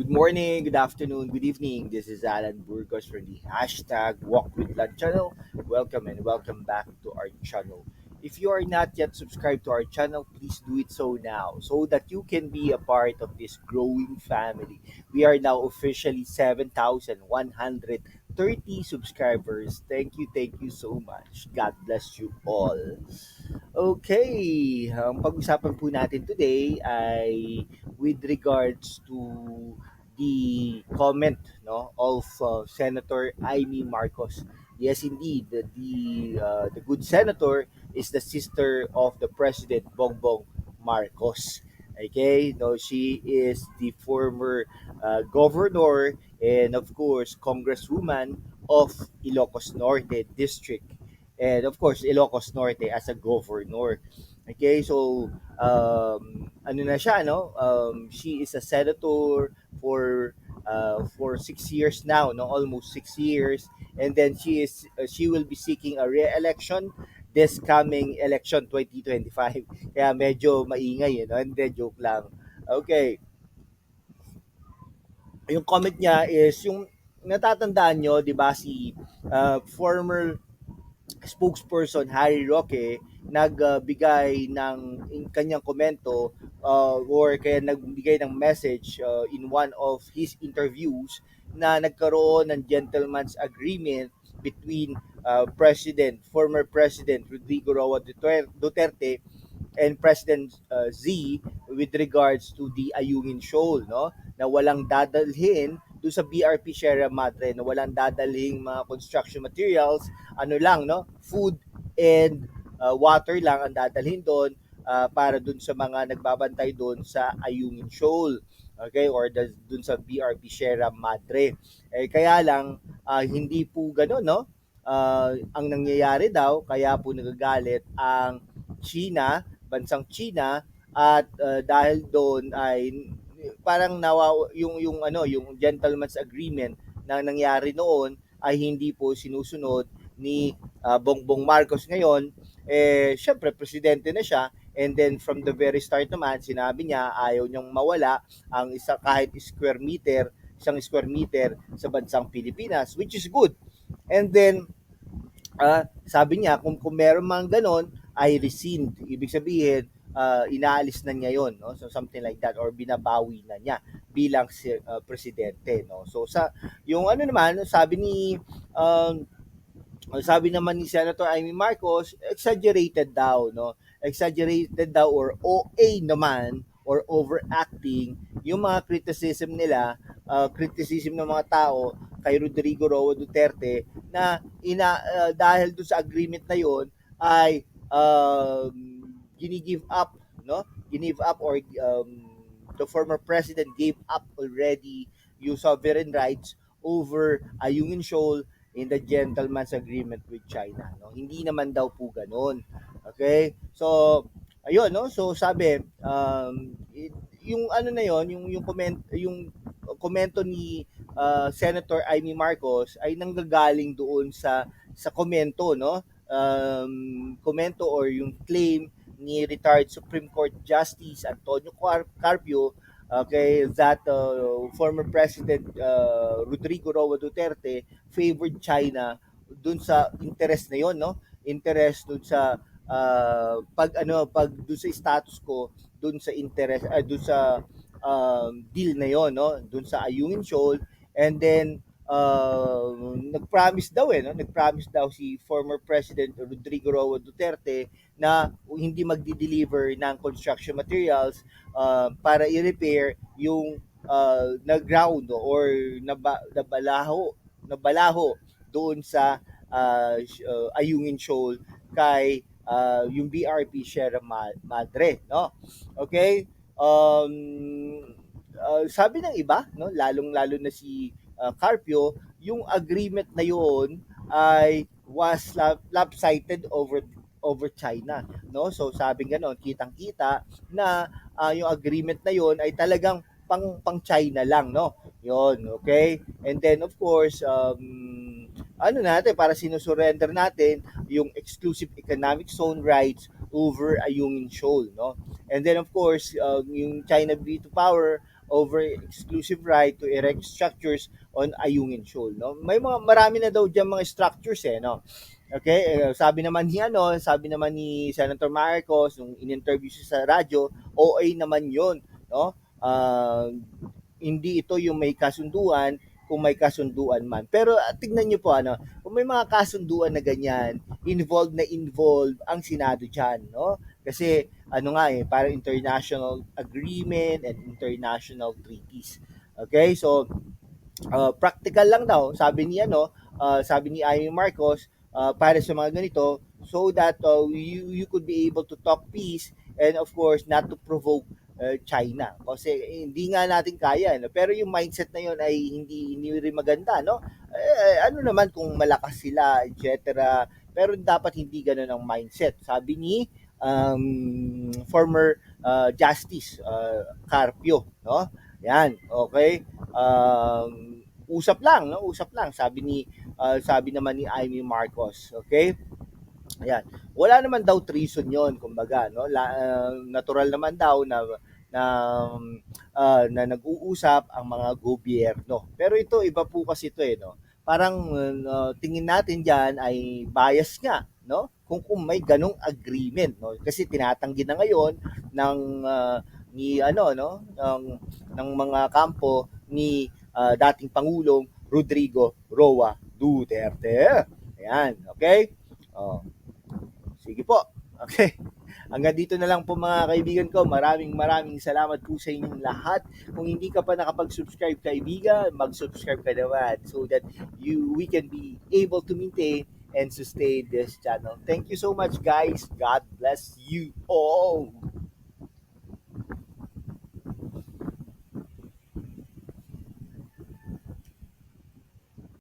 Good morning, good afternoon, good evening. This is Alan Burgos from the hashtag Walk with Lad channel. Welcome and welcome back to our channel. If you are not yet subscribed to our channel, please do it so now so that you can be a part of this growing family. We are now officially 7,130 subscribers. Thank you so much. God bless you all. Okay, ang pag-usapan po natin today ay with regards to the comment of Senator Amy Marcos. Yes, indeed, the good senator is the sister of the President Bongbong Marcos. Okay, no, she is the former governor and of course congresswoman of Ilocos Norte District and of course Ilocos Norte as a governor. Okay, so ano na siya no? She is a senator for 6 years now, no, almost 6 years, and then she will be seeking a re-election this coming election 2025. Kaya medyo maingay, no? And then joke lang. Okay, yung comment niya is yung natatandaan nyo, di ba, si former spokesperson Harry Roque nagbigay ng kanyang komento or kaya nagbigay ng message in one of his interviews na nagkaroon ng gentleman's agreement between former President Rodrigo Roa Duterte and President Z with regards to the Ayungin Shoal, no? Na walang dadalhin do sa BRP Sierra Madre, na walang dadalhin mga construction materials, ano lang, no? Food and water lang ang dadalhin doon para doon sa mga nagbabantay doon sa Ayungin Shoal. Okay, or doon sa BRP Sierra Madre. Eh, kaya lang, hindi po gano'n, no? Ang nangyayari daw, kaya po nagagalit ang China, bansang China, at dahil doon ay parang yung gentleman's agreement na nangyari noon ay hindi po sinusunod ni Bongbong Marcos ngayon. Eh syempre presidente na siya, and then from the very start naman sinabi niya ayaw niyang mawala ang kahit isang square meter sa bansang Pilipinas, which is good. And then sabi niya kung meron mang ganon ay rescind. Ibig sabihin, inaalis na niya yon, no? So something like that, or binabawi na niya bilang presidente, no? So yung ano naman, sabi naman ni Senator Amy Marcos, exaggerated daw, no? Exaggerated daw or OA naman or overacting yung mga criticism ng mga tao kay Rodrigo Roa Duterte na dahil doon sa agreement na yon ay gini-give up, no? Give up or the former president gave up already yung sovereign rights over Ayungin Shoal in the gentleman's agreement with China, no? Hindi naman daw po ganoon. Okay? So ayun, no? So sabi yung ano na yon, yung komento ni Senator Amy Marcos ay nanggagaling doon sa komento, no? Komento or yung claim ni retired Supreme Court Justice Antonio Carpio, okay, that former President Rodrigo Roa Duterte favored China dun sa interest na yon, no? Interest dun sa pag dun sa status ko, dun sa interest dun sa deal na yon, no? Dun sa Ayungin Shoal. And then nag-promise daw no? Nag-promise daw si former President Rodrigo Roa Duterte na hindi magdi-deliver ng construction materials para i-repair yung na-ground or nabalaho doon sa Ayungin Shoal kay yung BRP Sierra Madre, no? Okay? Sabi ng iba, no, lalong-lalo na si Carpio, yung agreement na yon ay was lopsided over China, no? So sabi ganoon, kitang-kita na yung agreement na yon ay talagang pang China lang, no? Yon, okay? And then of course, ano natin, para sinusurrender natin yung exclusive economic zone rights over Ayungin Shoal, no? And then of course, yung China veto power over exclusive right to erect structures on Ayungin Shoal, no? May mga marami na daw diyan mga structures no. Okay, sabi naman ni Senator Marcos nung in-interview siya sa radyo, OA naman 'yon, no? Hindi ito yung may kasunduan kung may kasunduan man. Pero tignan niyo po kung may mga kasunduan na ganyan, involved ang Senado diyan, no? Kasi parang international agreement and international treaties. Okay? So, practical lang daw, sabi ni Amy Marcos, para sa mga ganito, so that you could be able to talk peace and of course not to provoke China. Kasi hindi nga natin kaya, no? Pero yung mindset na yun ay hindi rin maganda, no? Ano naman kung malakas sila, etc. Pero dapat hindi ganun ang mindset. Sabi ni former Justice Carpio, no? Yan, okay? Usap lang, no? Usap lang, sabi naman ni Amy Marcos, okay? Ayan. Wala naman daw treason 'yon, kumbaga, no? Natural naman daw na na nag-uusap ang mga gobyerno. Pero ito iba po kasi ito no. Parang tingin natin diyan ay bias nga, no? Kung may ganong agreement, no? Kasi tinatanggi na ngayon ng ni no, ng mga kampo ni dating Pangulong Rodrigo Roa Duterte. Ayan, okay? Oh, sige po. Okay. Hanggang dito na lang po mga kaibigan ko. Maraming salamat po sa inyong lahat. Kung hindi ka pa nakapag-subscribe kaibigan, mag-subscribe ka naman so that we can be able to maintain and sustain this channel. Thank you so much guys. God bless you all.